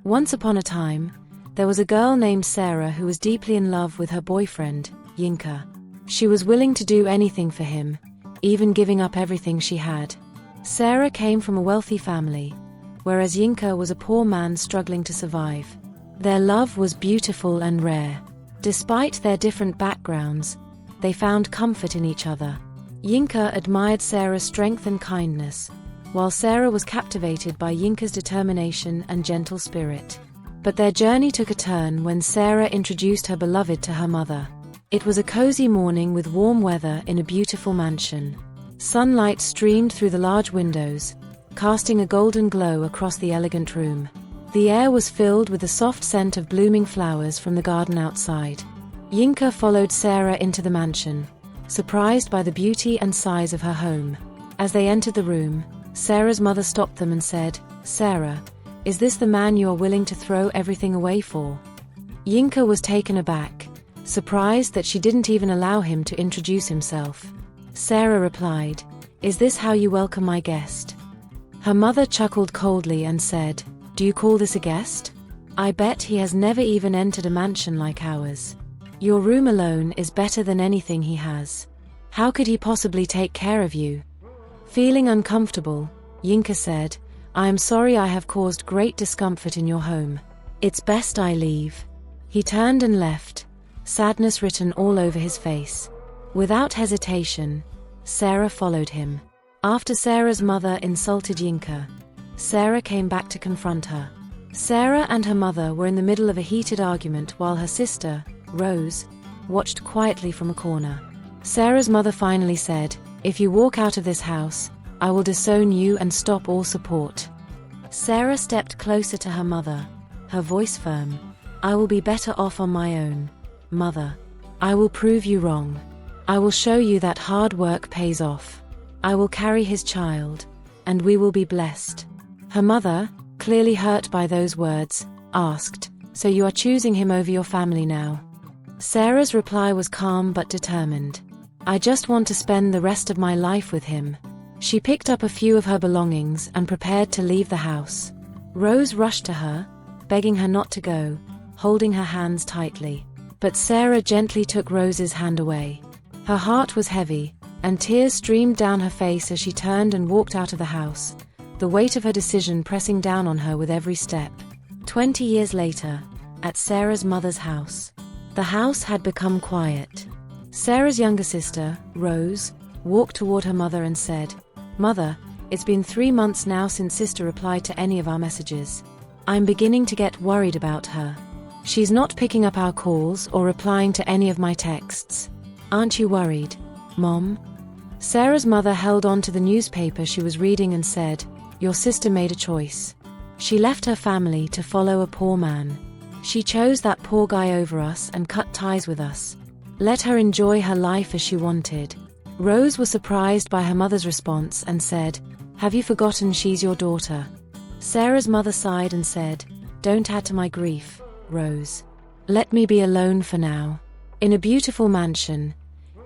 Once upon a time, there was a girl named Sarah who was deeply in love with her boyfriend, Yinka. She was willing to do anything for him, even giving up everything she had. Sarah came from a wealthy family, whereas Yinka was a poor man struggling to survive. Their love was beautiful and rare. Despite their different backgrounds, they found comfort in each other. Yinka admired Sarah's strength and kindness, while Sarah was captivated by Yinka's determination and gentle spirit. But their journey took a turn when Sarah introduced her beloved to her mother. It was a cozy morning with warm weather in a beautiful mansion. Sunlight streamed through the large windows, casting a golden glow across the elegant room. The air was filled with the soft scent of blooming flowers from the garden outside. Yinka followed Sarah into the mansion, surprised by the beauty and size of her home. As they entered the room, Sarah's mother stopped them and said, "Sarah, is this the man you are willing to throw everything away for?" Yinka was taken aback, surprised that she didn't even allow him to introduce himself. Sarah replied, "Is this how you welcome my guest?" Her mother chuckled coldly and said, "Do you call this a guest? I bet he has never even entered a mansion like ours. Your room alone is better than anything he has. How could he possibly take care of you?" Feeling uncomfortable, Yinka said, "I am sorry I have caused great discomfort in your home. It's best I leave." He turned and left, sadness written all over his face. Without hesitation, Sarah followed him. After Sarah's mother insulted Yinka, Sarah came back to confront her. Sarah and her mother were in the middle of a heated argument while her sister, Rose, watched quietly from a corner. Sarah's mother finally said, "If you walk out of this house, I will disown you and stop all support." Sarah stepped closer to her mother, her voice firm. "I will be better off on my own, Mother. I will prove you wrong. I will show you that hard work pays off. I will carry his child, and we will be blessed." Her mother, clearly hurt by those words, asked, "So you are choosing him over your family now?" Sarah's reply was calm but determined. "I just want to spend the rest of my life with him." She picked up a few of her belongings and prepared to leave the house. Rose rushed to her, begging her not to go, holding her hands tightly. But Sarah gently took Rose's hand away. Her heart was heavy, and tears streamed down her face as she turned and walked out of the house, the weight of her decision pressing down on her with every step. 20 years later, at Sarah's mother's house. The house had become quiet. Sarah's younger sister, Rose, walked toward her mother and said, "Mother, it's been 3 months now since Sister replied to any of our messages. I'm beginning to get worried about her. She's not picking up our calls or replying to any of my texts. Aren't you worried, Mom?" Sarah's mother held on to the newspaper she was reading and said, "Your sister made a choice. She left her family to follow a poor man. She chose that poor guy over us and cut ties with us. Let her enjoy her life as she wanted." Rose was surprised by her mother's response and said, "Have you forgotten she's your daughter?" Sarah's mother sighed and said, "Don't add to my grief, Rose. Let me be alone for now." In a beautiful mansion,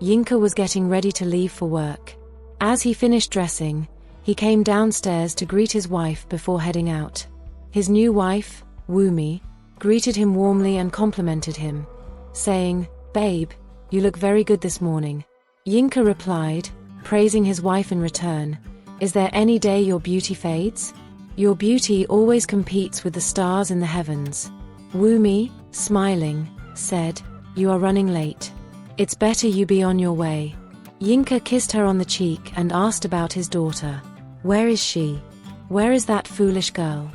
Yinka was getting ready to leave for work. As he finished dressing, he came downstairs to greet his wife before heading out. His new wife, Wumi, greeted him warmly and complimented him, saying, "Babe, you look very good this morning." Yinka replied, praising his wife in return, "Is there any day your beauty fades? Your beauty always competes with the stars in the heavens." Wumi, smiling, said, "You are running late. It's better you be on your way." Yinka kissed her on the cheek and asked about his daughter. "Where is she? Where is that foolish girl?"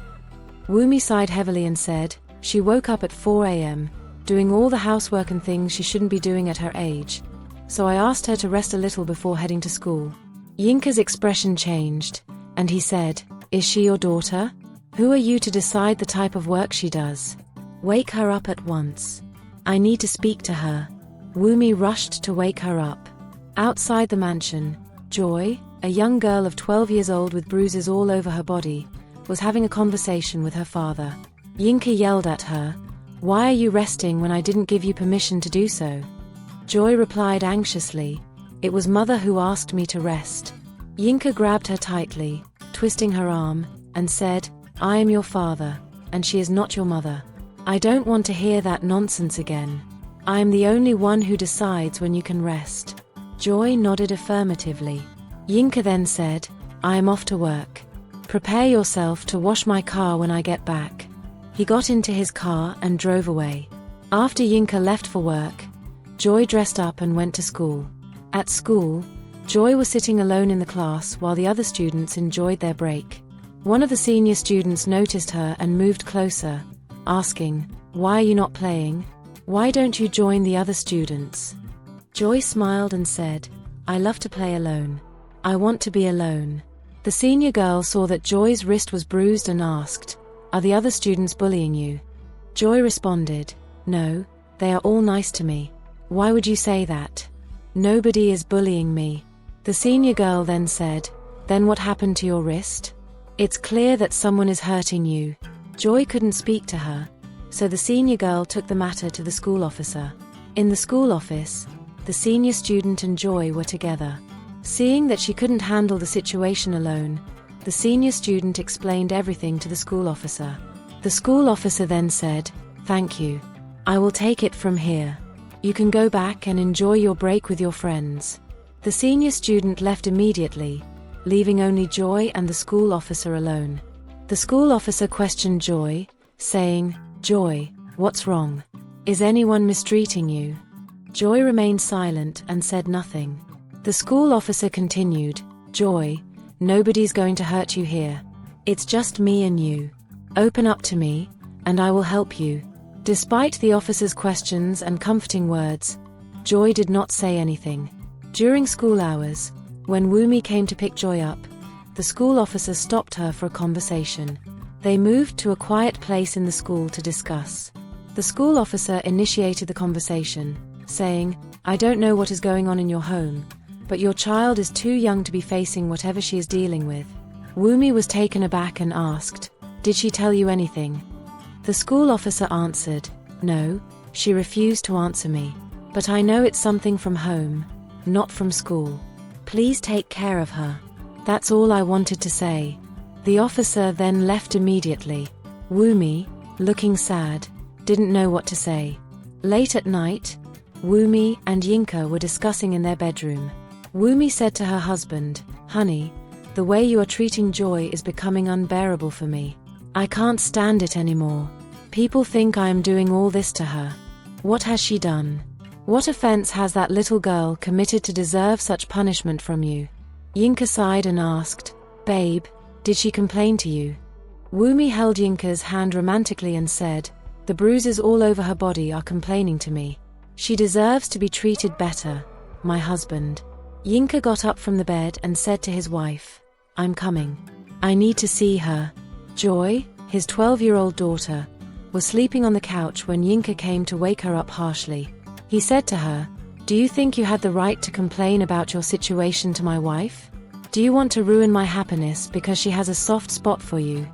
Wumi sighed heavily and said, "She woke up at 4 a.m., doing all the housework and things she shouldn't be doing at her age. So I asked her to rest a little before heading to school." Yinka's expression changed, and he said, "Is she your daughter? Who are you to decide the type of work she does? Wake her up at once. I need to speak to her." Wumi rushed to wake her up. Outside the mansion, Joy, a young girl of 12 years old with bruises all over her body, was having a conversation with her father. Yinka yelled at her, "Why are you resting when I didn't give you permission to do so?" Joy replied anxiously, "It was Mother who asked me to rest." Yinka grabbed her tightly, twisting her arm, and said, "I am your father. and she is not your mother. I don't want to hear that nonsense again. I am the only one who decides when you can rest." Joy nodded affirmatively. Yinka then said, "I am off to work. Prepare yourself to wash my car when I get back." He got into his car and drove away. After Yinka left for work, Joy dressed up and went to school. At school, Joy was sitting alone in the class while the other students enjoyed their break. One of the senior students noticed her and moved closer, asking, "Why are you not playing? Why don't you join the other students?" Joy smiled and said, "I love to play alone. I want to be alone." The senior girl saw that Joy's wrist was bruised and asked, "Are the other students bullying you?" Joy responded, "No, they are all nice to me." "Why would you say that?" "Nobody is bullying me." The senior girl then said, "Then what happened to your wrist? It's clear that someone is hurting you." Joy couldn't speak to her, so the senior girl took the matter to the school officer. In the school office, the senior student and Joy were together. Seeing that she couldn't handle the situation alone, the senior student explained everything to the school officer. The school officer then said, "Thank you. I will take it from here. You can go back and enjoy your break with your friends." The senior student left immediately, leaving only Joy and the school officer alone. The school officer questioned Joy, saying, "Joy, what's wrong? Is anyone mistreating you?" Joy remained silent and said nothing. The school officer continued, "Joy, nobody's going to hurt you here. It's just me and you. Open up to me, and I will help you." Despite the officer's questions and comforting words, Joy did not say anything. During school hours, when Wumi came to pick Joy up, the school officer stopped her for a conversation. They moved to a quiet place in the school to discuss. The school officer initiated the conversation, saying, "I don't know what is going on in your home, but your child is too young to be facing whatever she is dealing with." Wumi was taken aback and asked, "Did she tell you anything?" The school officer answered, "No, she refused to answer me. But I know it's something from home, not from school. Please take care of her. That's all I wanted to say." The officer then left immediately. Wumi, looking sad, didn't know what to say. Late at night, Wumi and Yinka were discussing in their bedroom. Wumi said to her husband, "Honey, the way you are treating Joy is becoming unbearable for me. I can't stand it anymore. People think I am doing all this to her. What has she done? What offense has that little girl committed to deserve such punishment from you?" Yinka sighed and asked, "Babe, did she complain to you?" Wumi held Yinka's hand romantically and said, "The bruises all over her body are complaining to me. She deserves to be treated better, my husband." Yinka got up from the bed and said to his wife, "I'm coming. I need to see her." Joy, his 12-year-old daughter, was sleeping on the couch when Yinka came to wake her up harshly. He said to her, "Do you think you had the right to complain about your situation to my wife? Do you want to ruin my happiness because she has a soft spot for you?"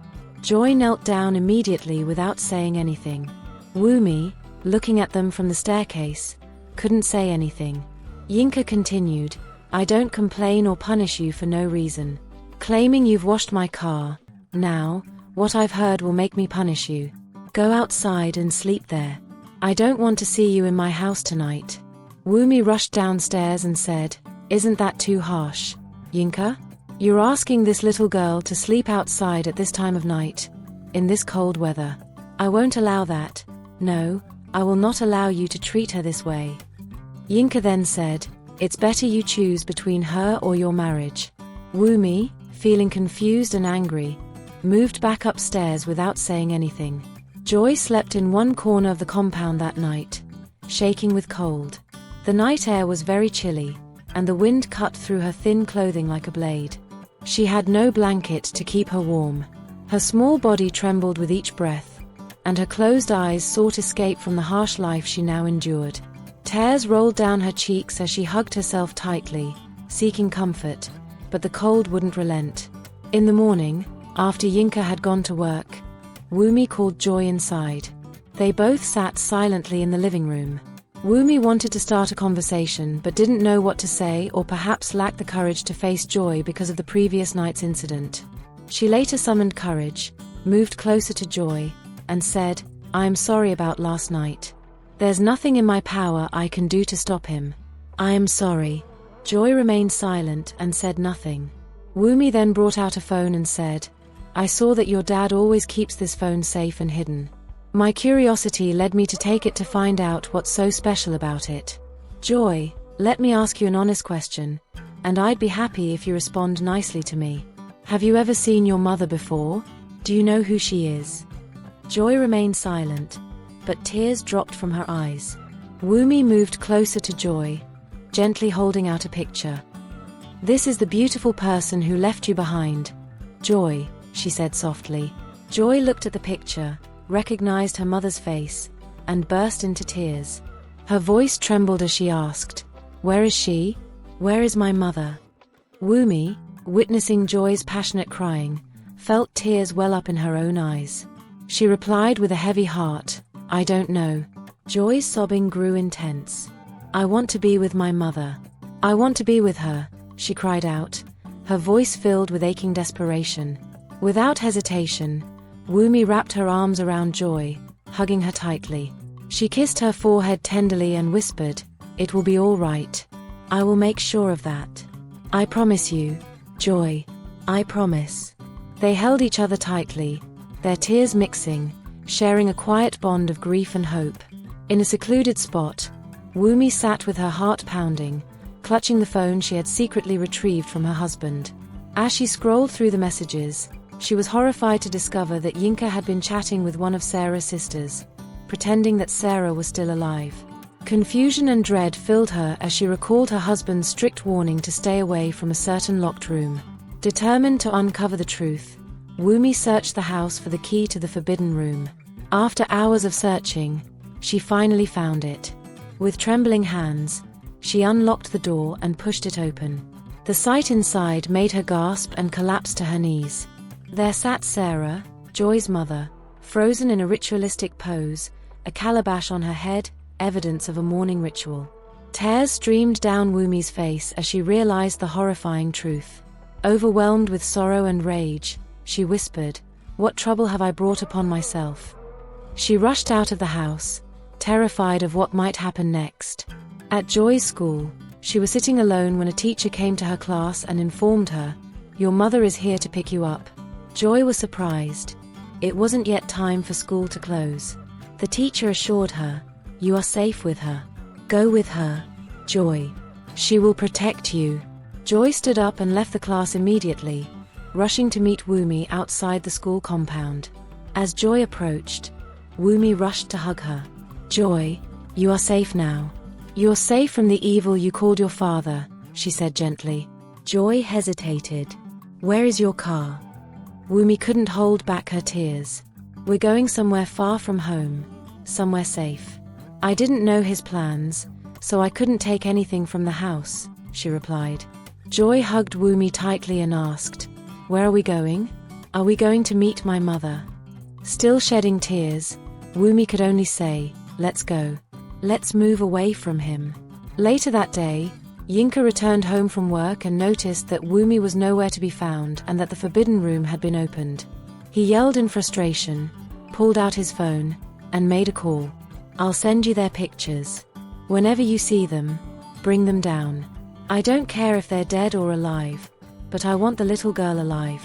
Joy knelt down immediately without saying anything. Wumi, looking at them from the staircase, couldn't say anything. Yinka continued, "I don't complain or punish you for no reason. Claiming you've washed my car. Now, what I've heard will make me punish you. Go outside and sleep there. I don't want to see you in my house tonight." Wumi rushed downstairs and said, "Isn't that too harsh, Yinka? You're asking this little girl to sleep outside at this time of night, in this cold weather. I won't allow that. No, I will not allow you to treat her this way." Yinka then said, "It's better you choose between her or your marriage." Wumi, feeling confused and angry, moved back upstairs without saying anything. Joy slept in one corner of the compound that night, shaking with cold. The night air was very chilly, and the wind cut through her thin clothing like a blade. She had no blanket to keep her warm. Her small body trembled with each breath, and her closed eyes sought escape from the harsh life she now endured. Tears rolled down her cheeks as she hugged herself tightly, seeking comfort, but the cold wouldn't relent. In the morning, after Yinka had gone to work, Wumi called Joy inside. They both sat silently in the living room. Wumi wanted to start a conversation but didn't know what to say, or perhaps lacked the courage to face Joy because of the previous night's incident. She later summoned courage, moved closer to Joy, and said, "I am sorry about last night. There's nothing in my power I can do to stop him. I am sorry." Joy remained silent and said nothing. Wumi then brought out a phone and said, "I saw that your dad always keeps this phone safe and hidden. My curiosity led me to take it to find out what's so special about it. Joy, let me ask you an honest question, and I'd be happy if you respond nicely to me. Have you ever seen your mother before? Do you know who she is?" Joy remained silent, but tears dropped from her eyes. Wumi moved closer to Joy, gently holding out a picture. "This is the beautiful person who left you behind, Joy," she said softly. Joy looked at the picture, recognized her mother's face, and burst into tears. Her voice trembled as she asked, "Where is she? Where is my mother?" Wumi, witnessing Joy's passionate crying, felt tears well up in her own eyes. She replied with a heavy heart, "I don't know." Joy's sobbing grew intense. "I want to be with my mother. I want to be with her," she cried out, her voice filled with aching desperation. Without hesitation, Wumi wrapped her arms around Joy, hugging her tightly. She kissed her forehead tenderly and whispered, "It will be all right. I will make sure of that. I promise you, Joy. I promise." They held each other tightly, their tears mixing, sharing a quiet bond of grief and hope. In a secluded spot, Wumi sat with her heart pounding, clutching the phone she had secretly retrieved from her husband. As she scrolled through the messages, she was horrified to discover that Yinka had been chatting with one of Sarah's sisters, pretending that Sarah was still alive. Confusion and dread filled her as she recalled her husband's strict warning to stay away from a certain locked room. Determined to uncover the truth, Wumi searched the house for the key to the forbidden room. After hours of searching, she finally found it. With trembling hands, she unlocked the door and pushed it open. The sight inside made her gasp and collapse to her knees. There sat Sarah, Joy's mother, frozen in a ritualistic pose, a calabash on her head, evidence of a mourning ritual. Tears streamed down Wumi's face as she realized the horrifying truth. Overwhelmed with sorrow and rage, she whispered, "What trouble have I brought upon myself?" She rushed out of the house, terrified of what might happen next. At Joy's school, she was sitting alone when a teacher came to her class and informed her, "Your mother is here to pick you up." Joy was surprised. It wasn't yet time for school to close. The teacher assured her, "You are safe with her. Go with her, Joy. She will protect you." Joy stood up and left the class immediately, rushing to meet Wumi outside the school compound. As Joy approached, Wumi rushed to hug her. "Joy, you are safe now. You're safe from the evil you called your father," she said gently. Joy hesitated. "Where is your car?" Wumi couldn't hold back her tears. "We're going somewhere far from home, somewhere safe." "I didn't know his plans, so I couldn't take anything from the house," she replied. Joy hugged Wumi tightly and asked, "Where are we going?" "Are we going to meet my mother?" Still shedding tears, Wumi could only say, "Let's go. Let's move away from him." Later that day, Yinka returned home from work and noticed that Wumi was nowhere to be found and that the forbidden room had been opened. He yelled in frustration, pulled out his phone, and made a call. "I'll send you their pictures. Whenever you see them, bring them down. I don't care if they're dead or alive, but I want the little girl alive.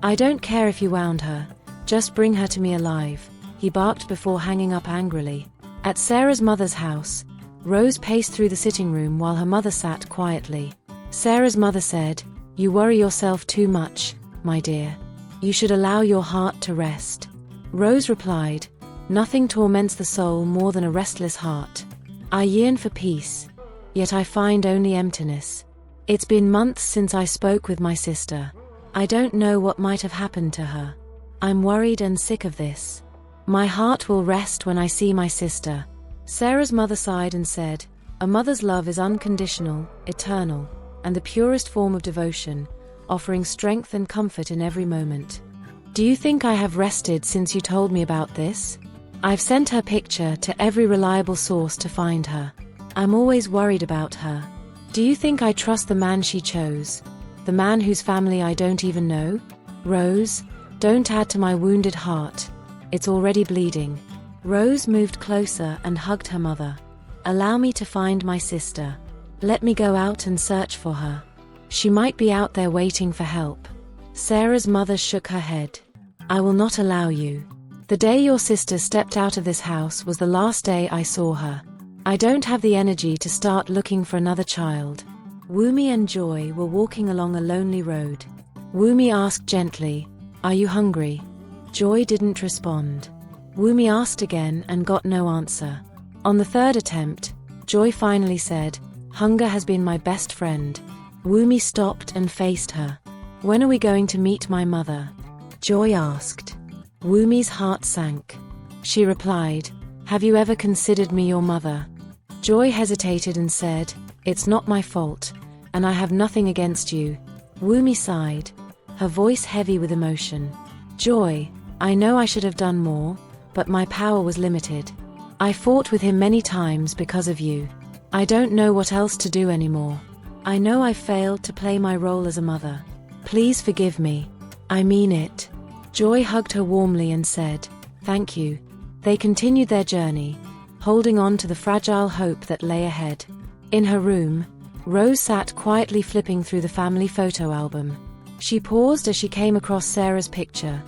I don't care if you wound her, just bring her to me alive," he barked before hanging up angrily. At Sarah's mother's house, Rose paced through the sitting room while her mother sat quietly. Sarah's mother said, "You worry yourself too much, my dear. You should allow your heart to rest." Rose replied, "Nothing torments the soul more than a restless heart. I yearn for peace, yet I find only emptiness. It's been months since I spoke with my sister. I don't know what might have happened to her. I'm worried and sick of this. My heart will rest when I see my sister." Sarah's mother sighed and said, "A mother's love is unconditional, eternal, and the purest form of devotion, offering strength and comfort in every moment. Do you think I have rested since you told me about this? I've sent her picture to every reliable source to find her. I'm always worried about her. Do you think I trust the man she chose? The man whose family I don't even know? Rose, don't add to my wounded heart. It's already bleeding. Rose moved closer and hugged her mother. Allow me to find my sister. Let me go out and search for her. She might be out there waiting for help. Sarah's mother shook her head. I will not allow you. The day your sister stepped out of this house was the last day I saw her. I don't have the energy to start looking for another child. Wumi and Joy were walking along a lonely road. Wumi asked gently, Are you hungry? Joy didn't respond. Wumi asked again and got no answer. On the third attempt, Joy finally said, Hunger has been my best friend. Wumi stopped and faced her. When are we going to meet my mother? Joy asked. Wumi's heart sank. She replied, Have you ever considered me your mother? Joy hesitated and said, It's not my fault, and I have nothing against you. Wumi sighed, her voice heavy with emotion. Joy, I know I should have done more, but my power was limited. I fought with him many times because of you. I don't know what else to do anymore. I know I failed to play my role as a mother. Please forgive me. I mean it. Joy hugged her warmly and said, Thank you. They continued their journey, holding on to the fragile hope that lay ahead. In her room, Rose sat quietly flipping through the family photo album. She paused as she came across Sarah's picture,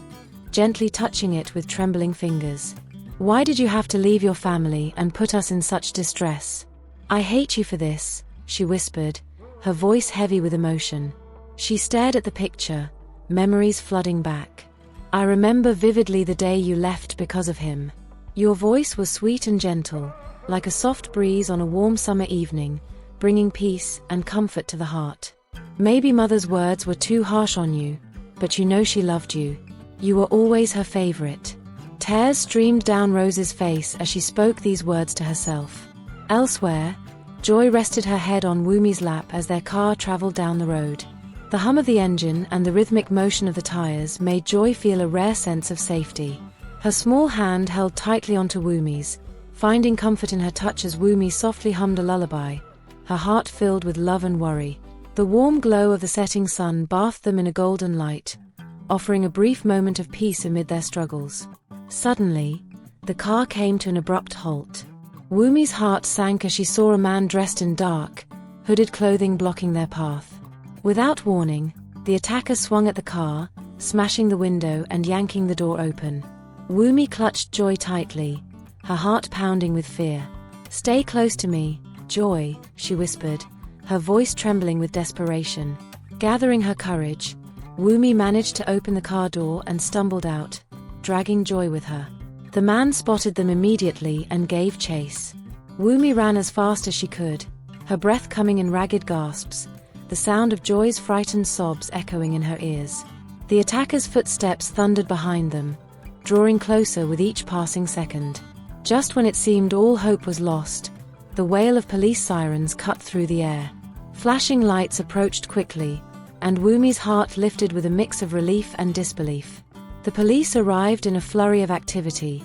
gently touching it with trembling fingers. Why did you have to leave your family and put us in such distress? I hate you for this, she whispered, her voice heavy with emotion. She stared at the picture, memories flooding back. I remember vividly the day you left because of him. Your voice was sweet and gentle, like a soft breeze on a warm summer evening, bringing peace and comfort to the heart. Maybe Mother's words were too harsh on you, but you know she loved you. You were always her favorite. Tears streamed down Rose's face as she spoke these words to herself. Elsewhere, Joy rested her head on Wumi's lap as their car traveled down the road. The hum of the engine and the rhythmic motion of the tires made Joy feel a rare sense of safety. Her small hand held tightly onto Wumi's, finding comfort in her touch as Wumi softly hummed a lullaby, her heart filled with love and worry. The warm glow of the setting sun bathed them in a golden light, offering a brief moment of peace amid their struggles. Suddenly, the car came to an abrupt halt. Wumi's heart sank as she saw a man dressed in dark, hooded clothing blocking their path. Without warning, the attacker swung at the car, smashing the window and yanking the door open. Wumi clutched Joy tightly, her heart pounding with fear. Stay close to me, Joy, she whispered, her voice trembling with desperation. Gathering her courage, Wumi managed to open the car door and stumbled out, dragging Joy with her. The man spotted them immediately and gave chase. Wumi ran as fast as she could, her breath coming in ragged gasps, the sound of Joy's frightened sobs echoing in her ears. The attacker's footsteps thundered behind them, drawing closer with each passing second. Just when it seemed all hope was lost, the wail of police sirens cut through the air. Flashing lights approached quickly, and Wumi's heart lifted with a mix of relief and disbelief. The police arrived in a flurry of activity,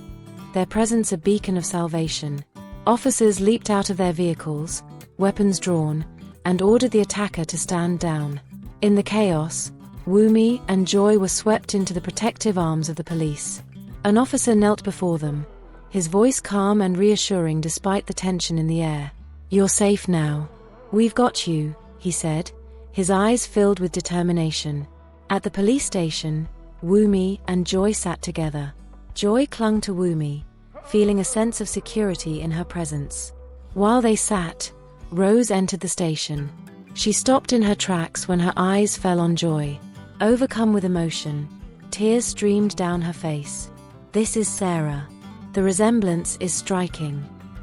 their presence a beacon of salvation. Officers leaped out of their vehicles, weapons drawn, and ordered the attacker to stand down. In the chaos, Wumi and Joy were swept into the protective arms of the police. An officer knelt before them, his voice calm and reassuring despite the tension in the air. You're safe now. We've got you, he said, his eyes filled with determination. At the police station, Wumi and Joy sat together. Joy clung to Wumi, feeling a sense of security in her presence. While they sat, Rose entered the station. She stopped in her tracks when her eyes fell on Joy. Overcome with emotion, tears streamed down her face. This is Sarah. The resemblance is striking.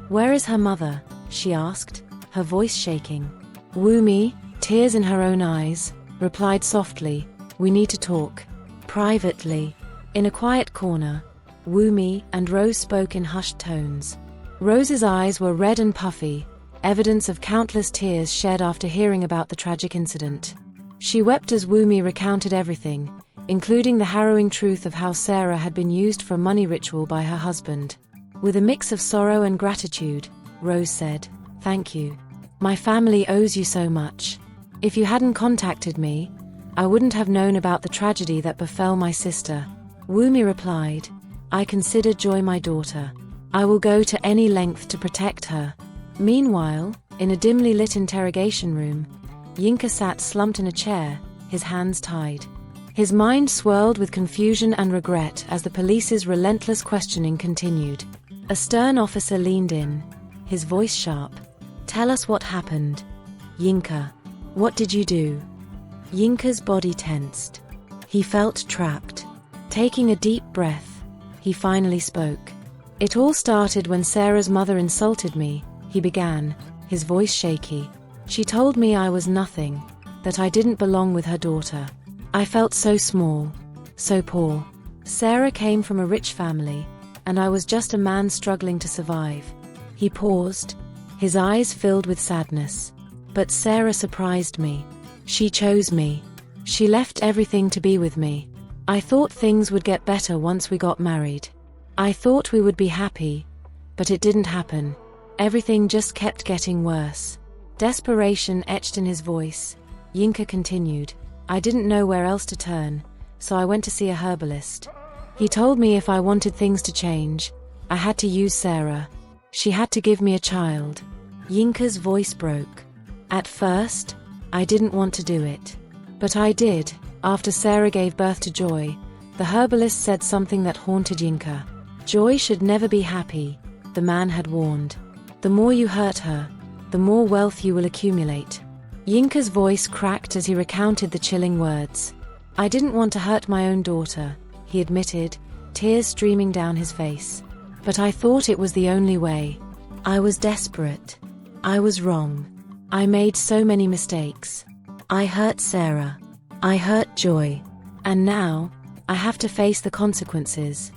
Where is her mother? She asked, her voice shaking. Wumi, tears in her own eyes, replied softly, We need to talk. Privately. In a quiet corner, Wumi and Rose spoke in hushed tones. Rose's eyes were red and puffy, evidence of countless tears shed after hearing about the tragic incident. She wept as Wumi recounted everything, including the harrowing truth of how Sarah had been used for a money ritual by her husband. With a mix of sorrow and gratitude, Rose said, Thank you. My family owes you so much. If you hadn't contacted me, I wouldn't have known about the tragedy that befell my sister. Wumi replied, I consider Joy my daughter. I will go to any length to protect her." Meanwhile, in a dimly lit interrogation room, Yinka sat slumped in a chair, his hands tied. His mind swirled with confusion and regret as the police's relentless questioning continued. A stern officer leaned in, his voice sharp. "Tell us what happened. Yinka, what did you do?" Yinka's body tensed. He felt trapped. Taking a deep breath, he finally spoke. "It all started when Sarah's mother insulted me," he began, his voice shaky. "She told me I was nothing, that I didn't belong with her daughter. I felt so small, so poor. Sarah came from a rich family, and I was just a man struggling to survive." He paused, his eyes filled with sadness. "But Sarah surprised me. She chose me. She left everything to be with me. I thought things would get better once we got married. I thought we would be happy, but it didn't happen. Everything just kept getting worse." Desperation etched in his voice. Yinka continued, "I didn't know where else to turn, so I went to see a herbalist. He told me if I wanted things to change, I had to use Sarah. She had to give me a child." Yinka's voice broke. "At first, I didn't want to do it. But I did. After Sarah gave birth to Joy, the herbalist said something that haunted Yinka. Joy should never be happy, the man had warned. The more you hurt her, the more wealth you will accumulate." Yinka's voice cracked as he recounted the chilling words. "I didn't want to hurt my own daughter," he admitted, tears streaming down his face. "But I thought it was the only way. I was desperate. I was wrong. I made so many mistakes. I hurt Sarah. I hurt Joy. And now, I have to face the consequences."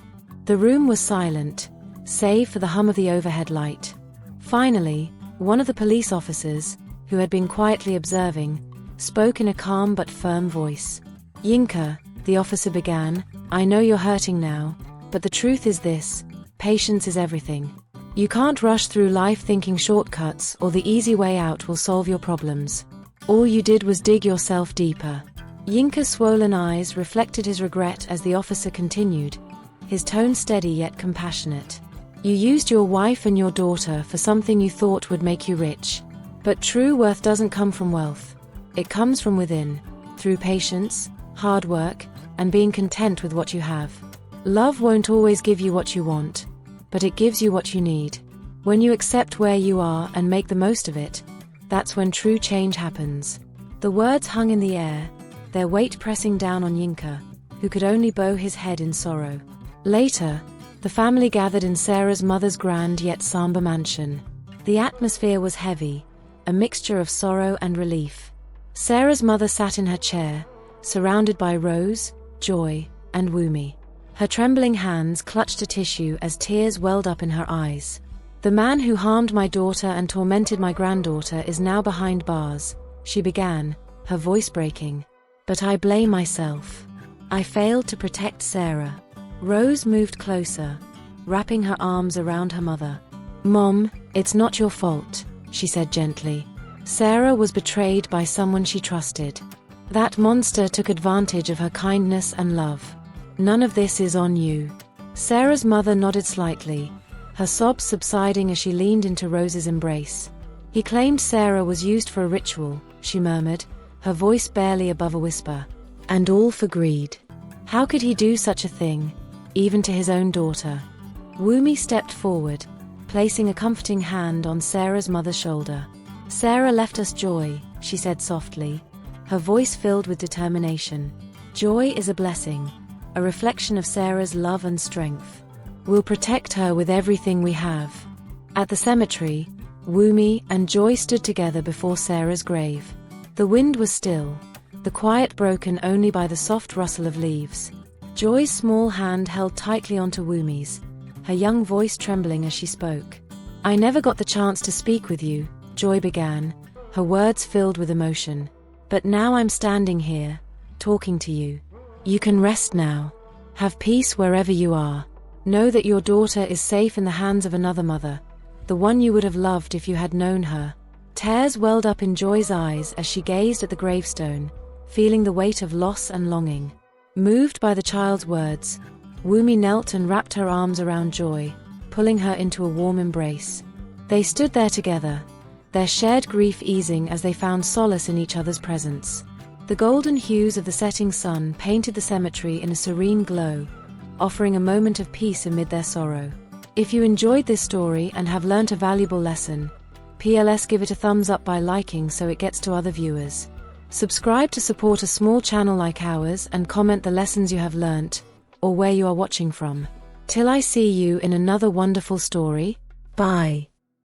The room was silent, save for the hum of the overhead light. Finally, one of the police officers, who had been quietly observing, spoke in a calm but firm voice. "Yinka," the officer began, "I know you're hurting now, but the truth is this: patience is everything. You can't rush through life thinking shortcuts or the easy way out will solve your problems. All you did was dig yourself deeper." Yinka's swollen eyes reflected his regret as the officer continued, his tone steady yet compassionate. "You used your wife and your daughter for something you thought would make you rich. But true worth doesn't come from wealth. It comes from within, through patience, hard work, and being content with what you have. Love won't always give you what you want, but it gives you what you need. When you accept where you are and make the most of it, that's when true change happens." The words hung in the air, their weight pressing down on Yinka, who could only bow his head in sorrow. Later, the family gathered in Sarah's mother's grand yet somber mansion. The atmosphere was heavy, a mixture of sorrow and relief. Sarah's mother sat in her chair, surrounded by Rose, Joy, and Wumi. Her trembling hands clutched a tissue as tears welled up in her eyes. "The man who harmed my daughter and tormented my granddaughter is now behind bars," she began, her voice breaking. "But I blame myself. I failed to protect Sarah." Rose moved closer, wrapping her arms around her mother. "Mom, it's not your fault," she said gently. "Sarah was betrayed by someone she trusted. That monster took advantage of her kindness and love. None of this is on you." Sarah's mother nodded slightly, her sobs subsiding as she leaned into Rose's embrace. "He claimed Sarah was used for a ritual," she murmured, her voice barely above a whisper. "And all for greed. How could he do such a thing, even to his own daughter?" Wumi stepped forward, placing a comforting hand on Sarah's mother's shoulder. "Sarah left us Joy," she said softly, her voice filled with determination. "Joy is a blessing, a reflection of Sarah's love and strength. We'll protect her with everything we have." At the cemetery, Wumi and Joy stood together before Sarah's grave. The wind was still, the quiet broken only by the soft rustle of leaves. Joy's small hand held tightly onto Wumi's, her young voice trembling as she spoke. "I never got the chance to speak with you," Joy began, her words filled with emotion. "But now I'm standing here, talking to you. You can rest now. Have peace wherever you are. Know that your daughter is safe in the hands of another mother, the one you would have loved if you had known her." Tears welled up in Joy's eyes as she gazed at the gravestone, feeling the weight of loss and longing. Moved by the child's words, Wumi knelt and wrapped her arms around Joy, pulling her into a warm embrace. They stood there together, their shared grief easing as they found solace in each other's presence. The golden hues of the setting sun painted the cemetery in a serene glow, offering a moment of peace amid their sorrow. If you enjoyed this story and have learnt a valuable lesson, PLS give it a thumbs up by liking so it gets to other viewers. Subscribe to support a small channel like ours and comment the lessons you have learnt, or where you are watching from. Till I see you in another wonderful story, bye.